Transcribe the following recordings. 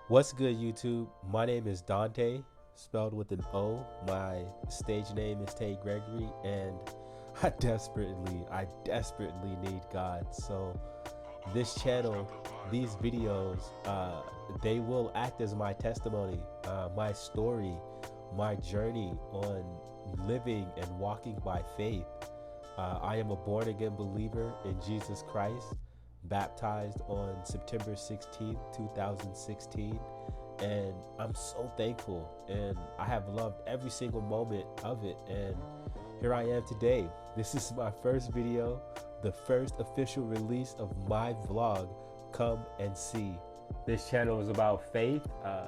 What's good, YouTube? My name is Dante, spelled with an O. My stage name is Tay Gregory, and I desperately need God. So this channel, these videos, they will act as my testimony, my story, my journey on living and walking by faith. I am a born-again believer in Jesus Christ, baptized on September 16th, 2016. And I'm so thankful, and I have loved every single moment of it. And here I am today. This is my first video, the first official release of my vlog, Come and See. This channel is about faith.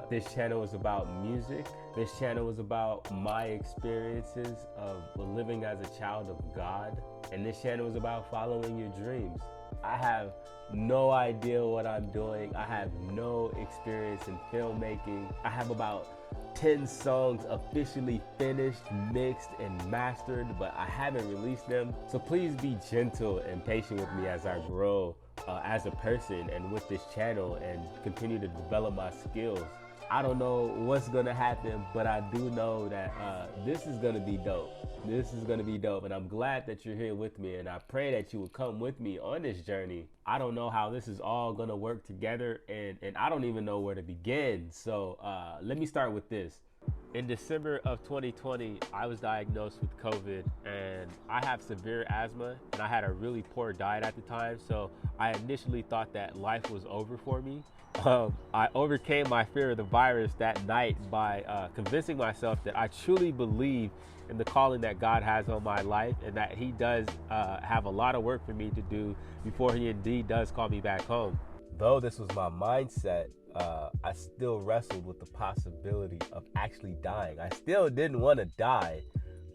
This channel is about music. This channel is about my experiences of living as a child of God. And this channel is about following your dreams. I have no idea what I'm doing. I have no experience in filmmaking. I have about 10 songs officially finished, mixed, and mastered, but I haven't released them. So please be gentle and patient with me as I grow as a person and with this channel and continue to develop my skills. I don't know what's gonna happen, but I do know that this is gonna be dope. This is gonna be dope, and I'm glad that you're here with me, and I pray that you will come with me on this journey. I don't know how this is all gonna work together, and I don't even know where to begin. So let me start with this. In December of 2020, I was diagnosed with COVID, and I have severe asthma, and I had a really poor diet at the time, so I initially thought that life was over for me. I overcame my fear of the virus that night by convincing myself that I truly believe in the calling that God has on my life, and that He does have a lot of work for me to do before He indeed does call me back home. Though this was my mindset, I still wrestled with the possibility of actually dying. I still didn't want to die,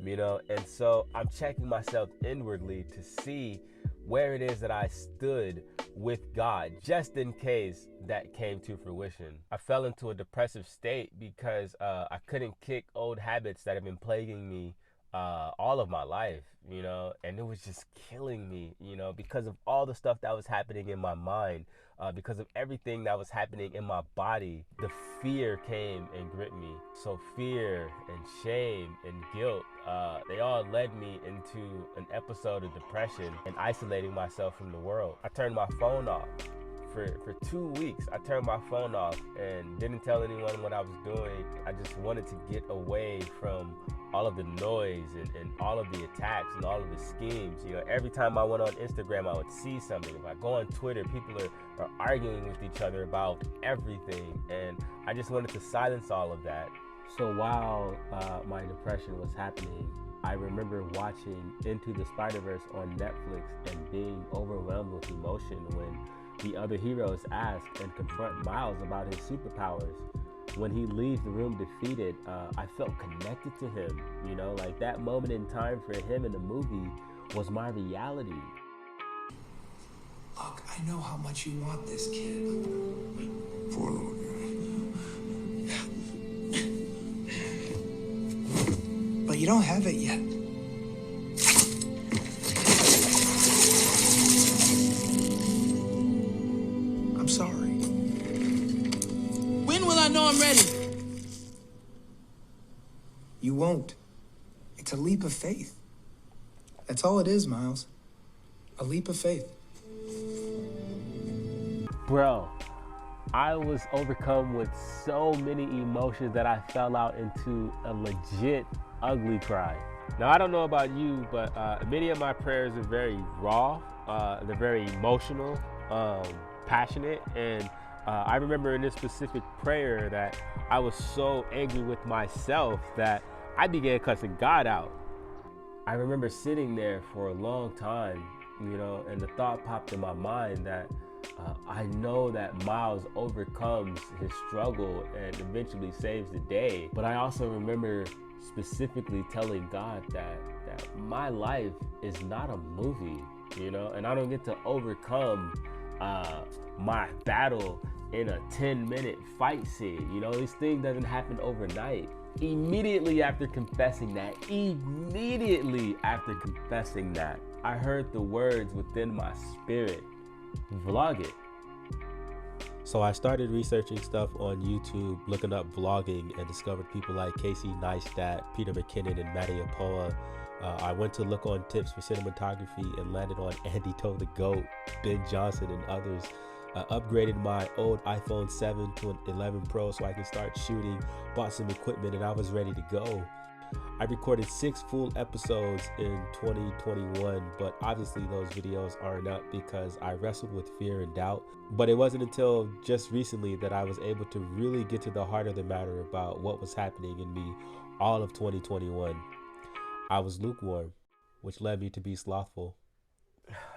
you know, and so I'm checking myself inwardly to see where it is that I stood with God, just in case that came to fruition. I fell into a depressive state because I couldn't kick old habits that have been plaguing me all of my life, you know, and it was just killing me, you know, because of all the stuff that was happening in my mind, because of everything that was happening in my body. The fear came and gripped me. So fear and shame and guilt, they all led me into an episode of depression and isolating myself from the world. I turned my phone off. For 2 weeks, I turned my phone off and didn't tell anyone what I was doing. I just wanted to get away from all of the noise and all of the attacks and all of the schemes. You know, every time I went on Instagram, I would see something. If I go on Twitter, people are arguing with each other about everything, and I just wanted to silence all of that. So while my depression was happening, I remember watching Into the SpiderVerse on Netflix and being overwhelmed with emotion when the other heroes ask and confront Miles about his superpowers. When he leaves the room defeated, I felt connected to him. You know, like that moment in time for him in the movie was my reality. Look, I know how much you want this kid. Poor little guy. But you don't have it yet. I'm sorry. When will I know I'm ready? You won't. It's a leap of faith. That's all it is, Miles. A leap of faith. Bro, I was overcome with so many emotions that I fell out into a legit ugly cry. Now, I don't know about you, but many of my prayers are very raw. They're very emotional, passionate, and I remember in this specific prayer that I was so angry with myself that I began cussing God out. I remember sitting there for a long time, you know, and the thought popped in my mind that I know that Miles overcomes his struggle and eventually saves the day. But I also remember specifically telling God that my life is not a movie, you know, and I don't get to overcome my battle in a 10-minute fight scene. You know, this thing doesn't happen overnight. Immediately after confessing that, I heard the words within my spirit, vlog it. So I started researching stuff on YouTube, looking up vlogging, and discovered people like Casey Neistat, Peter McKinnon, and Mattia Poa. I went to look on tips for cinematography and landed on Andy Toe the Goat, Ben Johnson, and others. Upgraded my old iPhone 7 to an 11 Pro so I could start shooting, bought some equipment, and I was ready to go. I recorded 6 full episodes in 2021, but obviously those videos aren't up because I wrestled with fear and doubt. But it wasn't until just recently that I was able to really get to the heart of the matter about what was happening in me all of 2021. I was lukewarm, which led me to be slothful.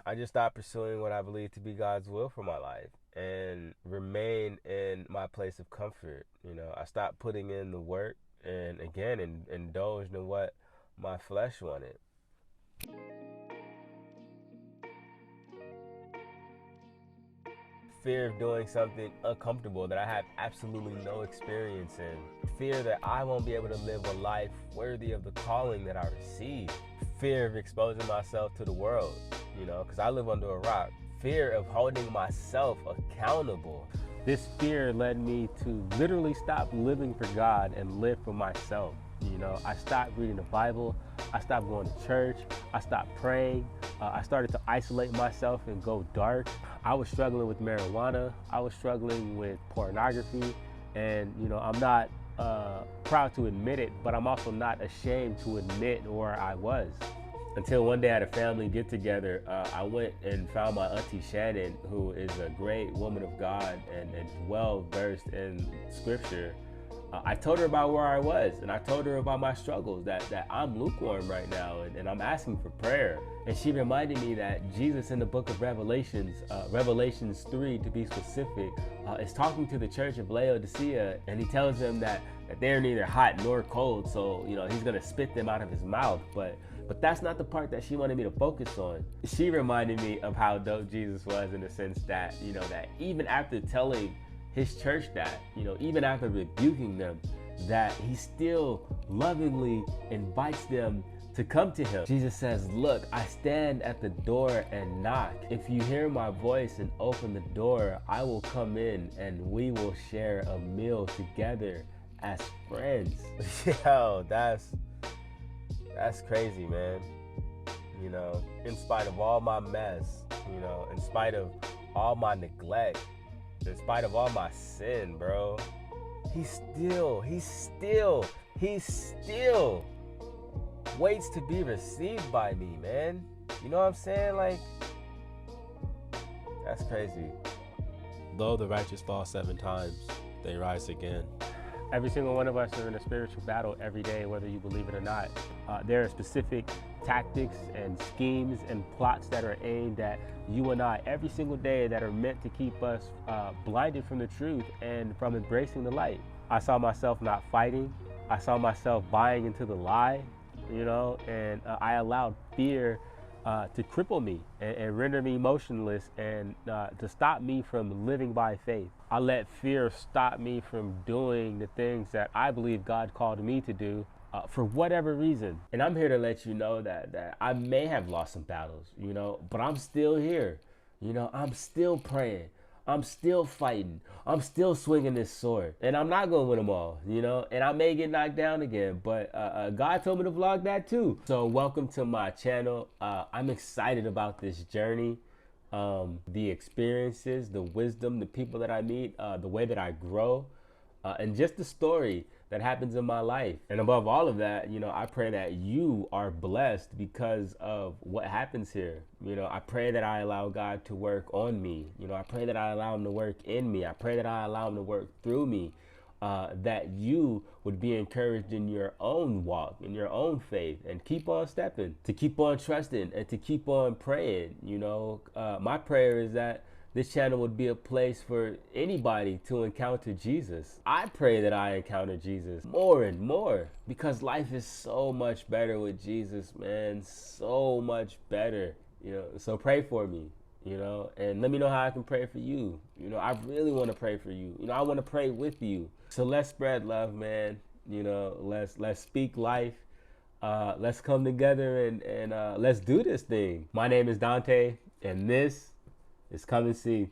I just stopped pursuing what I believe to be God's will for my life and remain in my place of comfort. You know, I stopped putting in the work and again indulged in what my flesh wanted. Fear of doing something uncomfortable that I have absolutely no experience in. Fear that I won't be able to live a life worthy of the calling that I received. Fear of exposing myself to the world, you know, because I live under a rock. Fear of holding myself accountable. This fear led me to literally stop living for God and live for myself. You know, I stopped reading the Bible. I stopped going to church. I stopped praying. I started to isolate myself and go dark. I was struggling with marijuana. I was struggling with pornography. And, you know, I'm not proud to admit it, but I'm also not ashamed to admit where I was. Until one day at a family get together, I went and found my auntie Shannon, who is a great woman of God and well versed in scripture. I told her about where I was, and I told her about my struggles, that I'm lukewarm right now, and I'm asking for prayer. And she reminded me that Jesus in the book of Revelations 3 to be specific, is talking to the church of Laodicea, and he tells them that they're neither hot nor cold, so, you know, he's gonna spit them out of his mouth. But that's not the part that she wanted me to focus on. She reminded me of how dope Jesus was, in the sense that, you know, that even after telling his church that, you know, even after rebuking them, that he still lovingly invites them to come to him. Jesus says, look, I stand at the door and knock. If you hear my voice and open the door, I will come in and we will share a meal together as friends. Yo, that's crazy, man. You know, in spite of all my mess, you know, in spite of all my neglect, in spite of all my sin, bro, he still waits to be received by me, man. You know what I'm saying? Like, that's crazy. Though the righteous fall 7 times, they rise again. Every single one of us are in a spiritual battle every day, whether you believe it or not. There are specific tactics and schemes and plots that are aimed at you and I every single day that are meant to keep us blinded from the truth and from embracing the light. I saw myself not fighting. I saw myself buying into the lie, you know, and I allowed fear to cripple me and render me motionless and to stop me from living by faith. I let fear stop me from doing the things that I believe God called me to do for whatever reason. And I'm here to let you know that I may have lost some battles, you know, but I'm still here. You know, I'm still praying. I'm still fighting. I'm still swinging this sword. And I'm not going to win them all, you know, and I may get knocked down again, but God told me to vlog that too. So welcome to my channel. I'm excited about this journey, the experiences, the wisdom, the people that I meet, the way that I grow, and just the story that happens in my life. And above all of that, you know, I pray that you are blessed because of what happens here. You know, I pray that I allow God to work on me. You know, I pray that I allow him to work in me. I pray that I allow him to work through me, that you would be encouraged in your own walk, in your own faith, and keep on stepping, to keep on trusting, and to keep on praying. You know, my prayer is that this channel would be a place for anybody to encounter Jesus. I pray that I encounter Jesus more and more, because life is so much better with Jesus, man. So much better, you know. So pray for me, you know, and let me know how I can pray for you. You know, I really want to pray for you. You know, I want to pray with you. So let's spread love, man. You know, let's speak life. Let's come together and let's do this thing. My name is Dante, and this is Come and See.